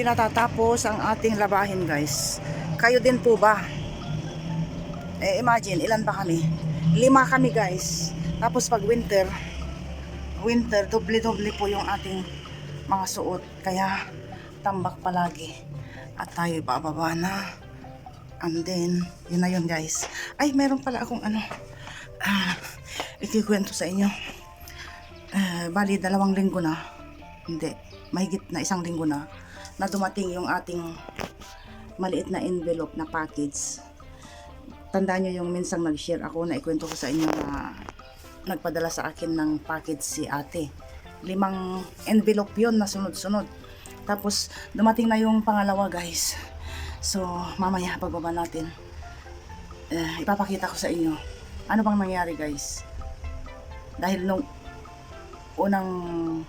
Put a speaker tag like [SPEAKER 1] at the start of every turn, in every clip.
[SPEAKER 1] natatapos ang ating labahin, guys. Kayo din po ba? Imagine, ilan ba kami? 5 kami, guys. Tapos pag winter, doble-doble po yung ating mga suot. Kaya, tambak palagi. At tayo bababa na. And then, yun na yun, guys. Ay, meron pala akong ikikwento sa inyo. Bali, 2 linggo na. Hindi, mahigit na 1 linggo na dumating yung ating maliit na envelope na package. Tandaan nyo yung minsang nag-share ako na ikwento ko sa inyo na nagpadala sa akin ng package si ate. 5 envelope yun na sunod-sunod. Tapos dumating na yung pangalawa, guys. So mamaya pagbaba natin, ipapakita ko sa inyo ano bang nangyari, guys. Dahil nung unang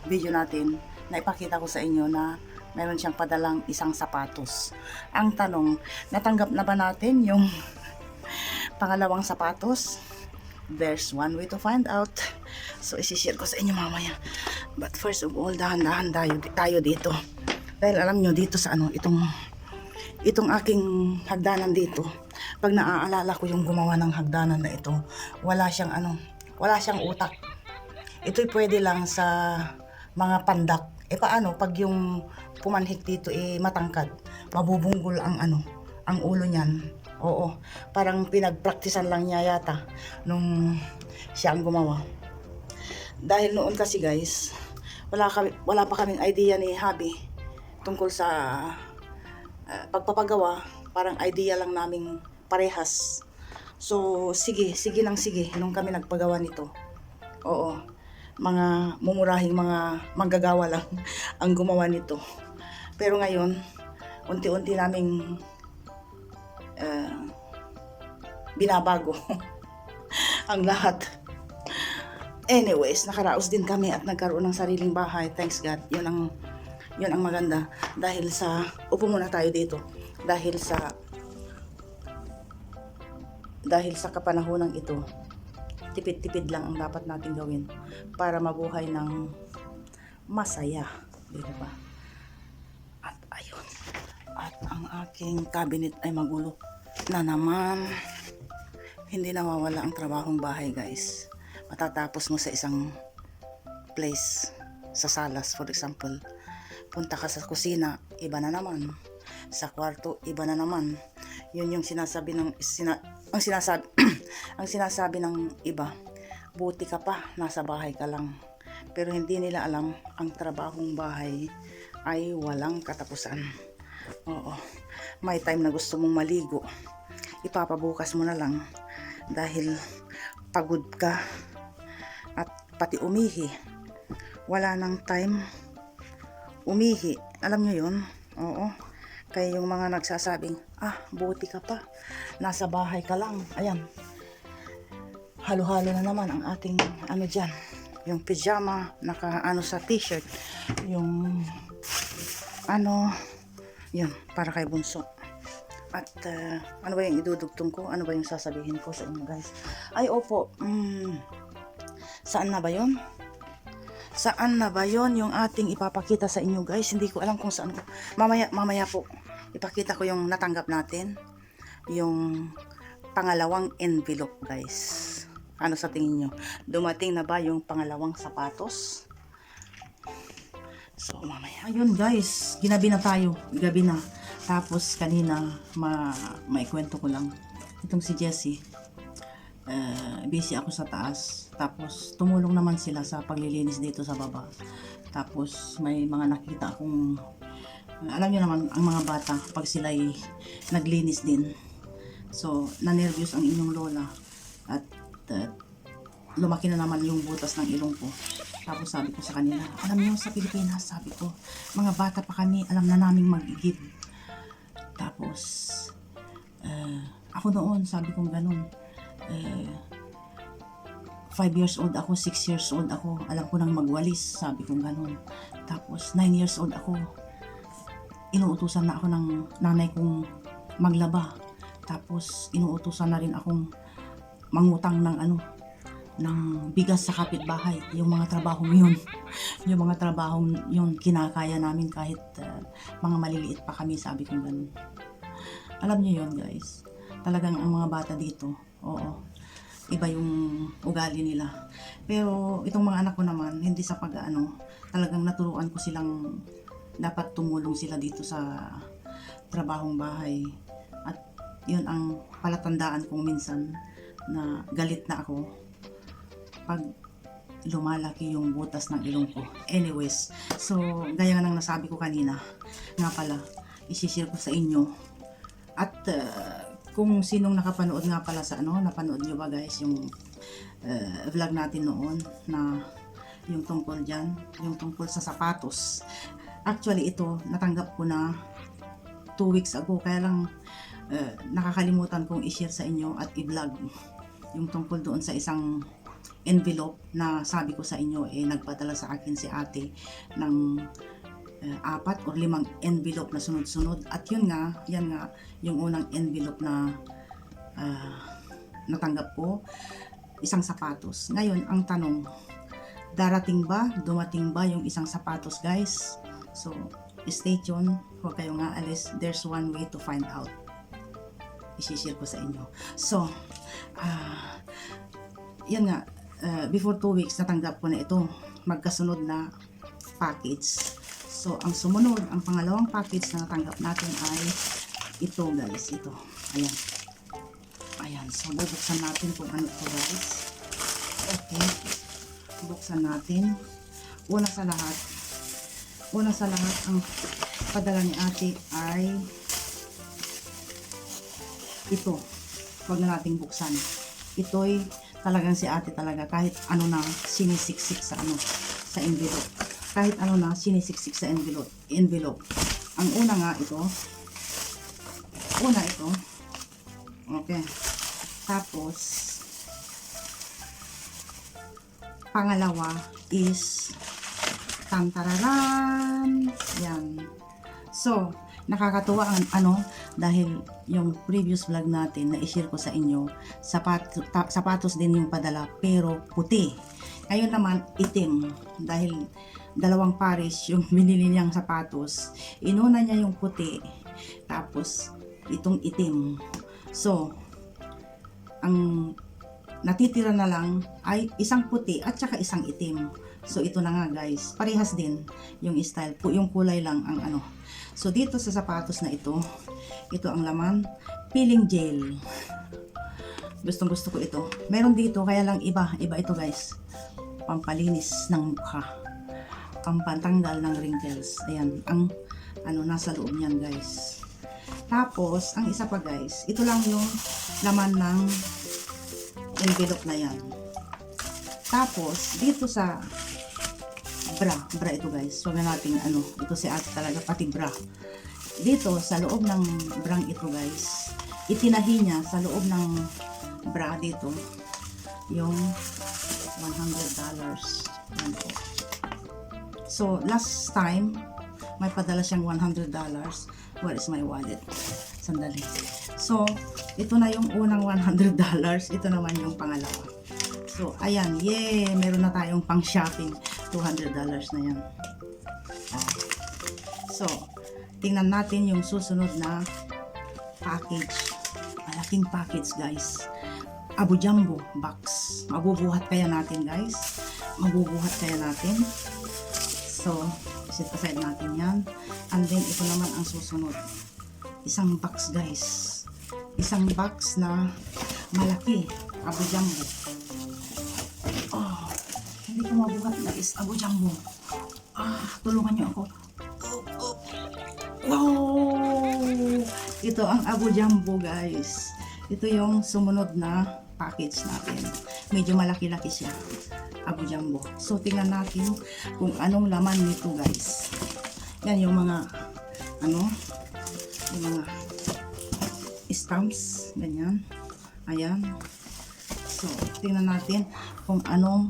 [SPEAKER 1] video natin, naipakita ko sa inyo na meron siyang padalang isang sapatos. Ang tanong, natanggap na ba natin yung pangalawang sapatos? There's one way to find out. So, isishare ko sa inyo mamaya. But first of all, dahan-dahan tayo dito. Dahil alam nyo, dito sa itong aking hagdanan dito, pag naaalala ko yung gumawa ng hagdanan na ito, wala siyang utak. Ito'y pwede lang sa mga pandak. Paano pag yung pumanhik dito matangkad, mabubunggol ang ulo niyan. Oo, parang pinagpraktisan lang niya yata nung siya ang gumawa. Dahil noon kasi, guys, wala pa kaming idea ni Habi tungkol sa pagpapagawa. Parang idea lang naming parehas. So sige nung kami nagpagawa nito. Oo, mga mumurahing mga manggagawa lang ang gumawa nito. Pero ngayon, unti-unti naming binabago ang lahat. Anyways, nakaraos din kami at nagkaroon ng sariling bahay. Thanks God. Yun ang maganda. Dahil sa, upo muna tayo dito. Dahil sa kapanahonang ito, tipid-tipid lang ang dapat natin gawin para mabuhay ng masaya, di ba? At ayun, at ang aking cabinet ay magulo na naman. Hindi nawawala ang trabahong bahay, guys. Matatapos mo sa isang place, sa salas for example, punta ka sa kusina, iba na naman. Sa kwarto, iba na naman. Yun yung sinasabi ng ang sinasabi ng iba, buti ka pa, nasa bahay ka lang. Pero hindi nila alam, ang trabahong bahay ay walang katapusan. Oo, may time na gusto mong maligo, ipapabukas mo na lang dahil pagod ka. At pati umihi, wala nang time umihi. Alam nyo yun? Oo. Kaya yung mga nagsasabing, buti ka pa, nasa bahay ka lang. Ayan, halo-halo na naman ang ating dyan. Yung pajama, sa t-shirt. Yung yun, para kay bunso. At ano ba yung idudugtong ko? Ano ba yung sasabihin ko sa inyo, guys? Ay, opo. Saan na ba yun? Saan na ba yun yung ating ipapakita sa inyo, guys? Hindi ko alam kung saan ko. Mamaya po, ipakita ko yung natanggap natin. Yung pangalawang envelope, guys. Ano sa tingin nyo? Dumating na ba yung pangalawang sapatos? So, mamaya. Ayun, guys. Ginabi na tayo. Gabi na. Tapos, kanina, maikwento ko lang. Itong si Jessie. Busy ako sa taas. Tapos, tumulong naman sila sa paglilinis dito sa baba. Tapos, may mga nakita akong alam niyo naman, ang mga bata, pag sila'y naglinis din. So, nanervyos ang inyong lola. At lumaki na naman yung butas ng ilong ko. Tapos sabi ko sa kanila, alam niyo sa Pilipinas, sabi ko, mga bata pa kami, alam na naming mag-igib. Tapos, ako noon, sabi kong ganun, 5 years old ako, 6 years old ako, alam ko nang magwalis, sabi kong ganun. Tapos, 9 years old ako, inuutusan na ako ng nanay kong maglaba. Tapos, inuutusan na rin akong mangutang ng ng bigas sa kapitbahay. Yung mga trabahong yun. Yung mga trabahong yun, kinakaya namin kahit mga maliliit pa kami, sabi ko ganun. Alam niyo yun guys. Talagang ang mga bata dito, oo, iba yung ugali nila. Pero itong mga anak ko naman, hindi sa pag-ano, talagang naturuan ko silang dapat tumulong sila dito sa trabahong bahay. At yun ang palatandaan kong minsan na galit na ako pag lumalaki yung butas ng ilong ko. Anyways, so gaya nga ng nasabi ko kanina, nga pala, isishare ko sa inyo. At kung sinong nakapanood nga pala sa ano, napanood nyo ba guys yung vlog natin noon na yung tungkol dyan, yung tungkol sa sapatos. Actually ito, natanggap ko na 2 weeks ago, kaya lang nakakalimutan kong i-share sa inyo at i-vlog yung tungkol doon sa isang envelope na sabi ko sa inyo, nagpadala sa akin si ate ng 4 o 5 envelope na sunod-sunod. At yun nga, yan nga, yung unang envelope na natanggap ko, isang sapatos. Ngayon, ang tanong, darating ba, dumating ba yung isang sapatos guys? So, stay tuned, huwag kayong aalis, there's one way to find out. I-share ko sa inyo. So, yan nga, before 2 weeks, natanggap ko na ito, magkasunod na package. So, ang sumunod, ang pangalawang package na natanggap natin ay ito guys, ito. Ayan. Ayan. So, bubuksan natin kung ano ito guys. Okay. Buksan natin. Una sa lahat, ang padala ni ate ay ito. Huwag na nating buksan. Ito'y talagang si ate talaga, kahit ano na sinisiksik sa ano, sa envelope. Kahit ano na sinisiksik sa envelope. Ang una nga ito. Okay. Tapos pangalawa is tantararan. Yan. So, nakakatuwa ang ano, dahil yung previous vlog natin na i-share ko sa inyo, sapatos din yung padala pero puti. Ngayon naman itim, dahil dalawang pares yung binili niyang sapatos. Inuna niya yung puti, tapos itong itim. So, ang natitira na lang ay isang puti at saka isang itim. So, ito na nga guys, parehas din yung style, yung kulay lang ang ano. So, dito sa sapatos na ito ang laman, peeling gel. Gustong gusto ko ito. Meron dito, kaya lang iba ito guys. Pampalinis ng mukha, pampatanggal ng wrinkles. Ayan, ang ano nasa loob niyan guys. Tapos, ang isa pa guys, ito lang yung laman ng envelope na yan. Tapos, dito sa bra ito guys. Huwag na natin ano, ito si ate talaga, pati bra. Dito, sa loob ng brang ito guys, itinahi niya sa loob ng bra dito, yung $100. Yan po. So, last time, may padala siyang $100. Where is my wallet? Sandali. So, ito na yung unang $100. Ito naman yung pangalawa. So, ayan. Yay! Meron na tayong pang shopping. $200 na yan. So, tingnan natin yung susunod na package. Malaking package guys. Abu Jumbo box. Mabubuhat kaya natin guys. Mabubuhat kaya natin. So, set aside natin yan. And then, ito naman ang susunod. Isang box guys. Isang box na malaki. Abu Jumbo. Oh, hindi ko mabuhat guys. Abu Jumbo. Tulungan niyo ako. Wow! Ito ang Abu Jumbo guys. Ito yung sumunod na package natin. Medyo malaki-laki siya. Abu Jumbo. So, tingnan natin kung anong laman nito guys. Yan yung mga ano, yung mga stamps. Ganyan. Ayan. So, tingnan natin kung anong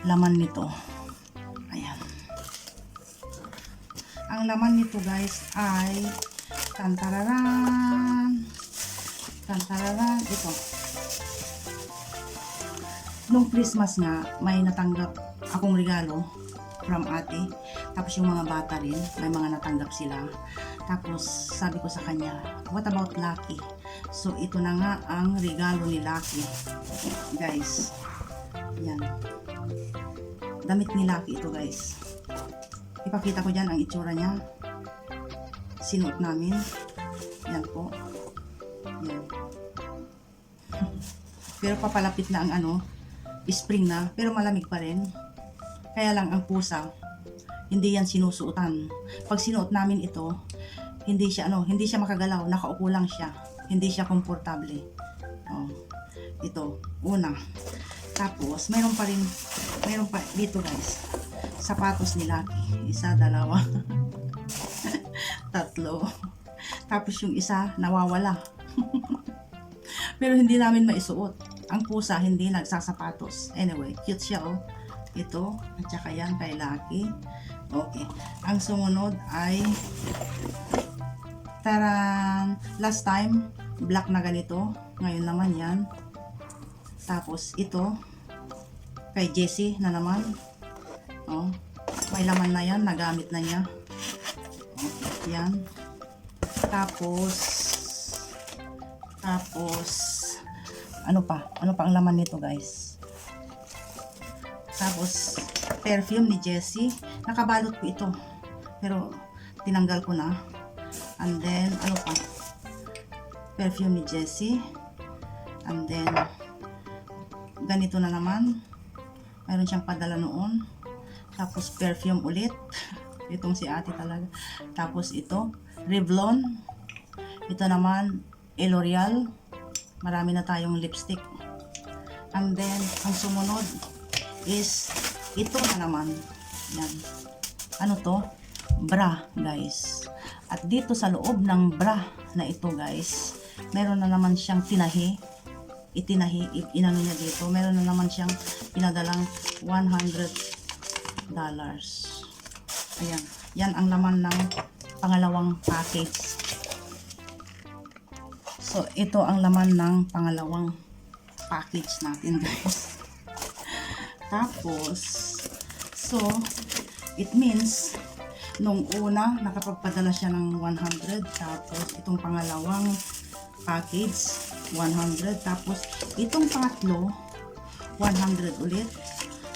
[SPEAKER 1] laman nito. Ayan. Ang laman nito guys ay tantararan. Tantararan. Ito. nung Christmas nga, may natanggap akong regalo from ate. Tapos yung mga bata rin, may mga natanggap sila. Tapos sabi ko sa kanya, what about Lucky? So ito na nga ang regalo ni Lucky. Guys, yan. Damit ni Lucky ito guys. Ipakita ko dyan ang itsura niya. Sinuot namin. Yan po. Yan. Pero papalapit na ang spring na, pero malamig pa rin. Kaya lang ang pusa, hindi yan sinusuotan. Pag sinuot namin ito, hindi siya makagalaw, nakaupo lang siya. Hindi siya komportable. Oh. Ito, una. Tapos mayroon pa dito guys. Sapatos ni Lucky. Isa, dalawa. Tatlo. Tapos yung isa nawawala. Pero hindi namin maisuot. Ang pusa hindi nagsasapatos. Anyway, cute siya oh. Ito, at saka yan kay Lucky. Okay. Ang sumunod ay taran, last time black na ganito. Ngayon naman yan. Tapos ito kay Jessie na naman. Oh, may laman na yan, nagamit na niya. Okay, yan. Tapos ano pa ang laman nito guys? Tapos perfume ni Jessie, nakabalot ko ito pero tinanggal ko na. And then ano pa, perfume ni Jessie. And then ganito na naman, mayroon siyang padala noon. Tapos perfume ulit. Itong si ate talaga. Tapos ito Revlon. Ito naman L'Oreal. Marami na tayong lipstick. And then ang sumunod is ito na naman. Yan. Ano to? Bra guys. At dito sa loob ng bra na ito guys, meron na naman siyang inano niya dito. Meron na naman siyang pinadalang $100. Ayan. Yan ang laman ng pangalawang package. So, ito ang laman ng pangalawang package natin guys. Tapos, so, it means, nung una, nakapagpadala siya ng 100. Tapos, itong pangalawang package, 100. Tapos, itong pangatlo, 100 ulit.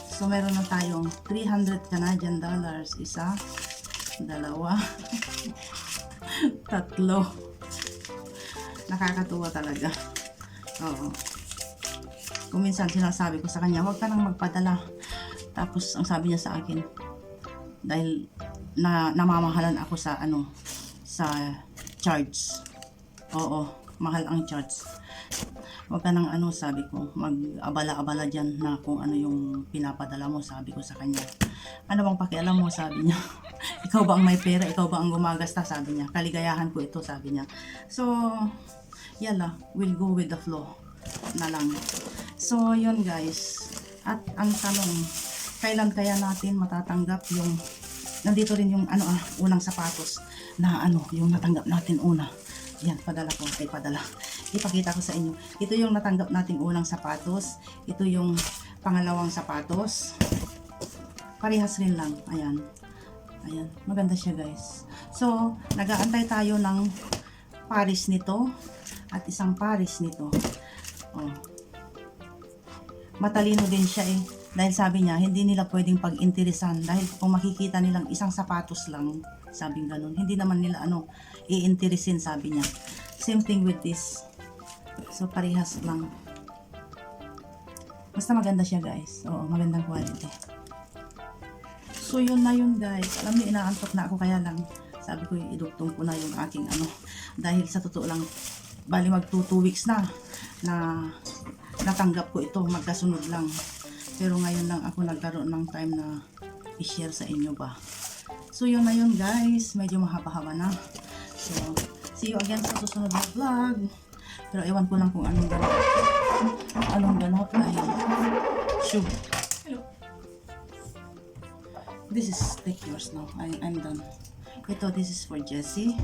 [SPEAKER 1] So, meron na tayong 300 Canadian dollars. Isa, dalawa, tatlo. Nakakatuwa talaga. Oo. Kung minsan sinasabi ko sa kanya, huwag ka nang magpadala. Tapos, ang sabi niya sa akin, dahil namamahalan ako sa charge. Oo, mahal ang charge. Huwag ka nang sabi ko, mag-abala-abala dyan na kung ano yung pinapadala mo, sabi ko sa kanya. Ano bang pakialam mo, sabi niya. Ikaw ba ang may pera? Ikaw ba ang gumagasta? Sabi niya. Kaligayahan ko ito, sabi niya. So, yala, we'll go with the flow na lang. So, yun guys. At ang tanong, kailan kaya natin matatanggap yung, nandito rin yung unang sapatos na yung natanggap natin una. Yan, padala ko. Ay, padala. Ipakita ko sa inyo. Ito yung natanggap nating unang sapatos. Ito yung pangalawang sapatos. Parehas rin lang. Ayan. Ayan. Maganda siya guys. So, nag-aantay tayo ng pares nito at isang pares nito. Oh. Matalino din siya eh. Dahil sabi niya, hindi nila pwedeng pag-interesan. Dahil kung makikita nilang isang sapatos lang, sabing ganun, hindi naman nila i-interesin, sabi niya. Same thing with this. So, parehas lang. Basta maganda siya guys. Oo, magandang quality. So, yun na yun guys. Alam niyo, inaantok na ako, kaya lang sabi ko, idugtong ko na yung aking dahil sa totoo lang, bali mag 2 weeks na natanggap ko ito, magkasunod lang. Pero ngayon lang ako nagkaroon ng time na i-share sa inyo ba. So, yun na yun guys. Medyo mahaba-haba na. So, see you again sa susunod na vlog. Pero ewan ko lang kung anong ganap. Anong ganap ay shoot. Hello. This is, take yours now. I'm done. Ito, this is for Jessie.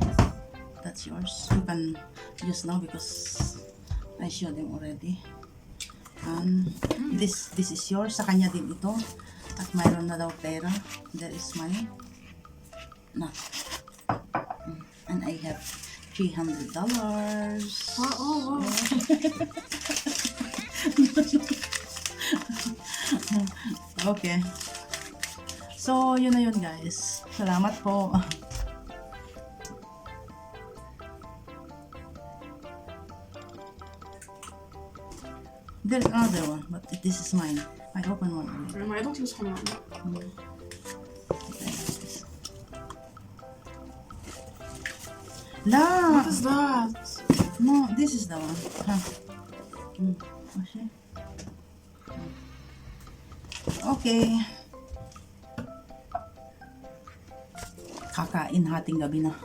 [SPEAKER 1] That's yours. You can use now because I showed them already. And This is yours. Sa kanya din ito. At mayroon na daw pera. There is money. Na. And I have $300.
[SPEAKER 2] Oh, wow.
[SPEAKER 1] Okay. So, yun na yun guys. Salamat po. There's another one, but this is mine. I open one already.
[SPEAKER 2] I don't think so.
[SPEAKER 1] La!
[SPEAKER 2] What is that?
[SPEAKER 1] No, this is the one. Huh. Okay. Okay. Kakain hating gabi na.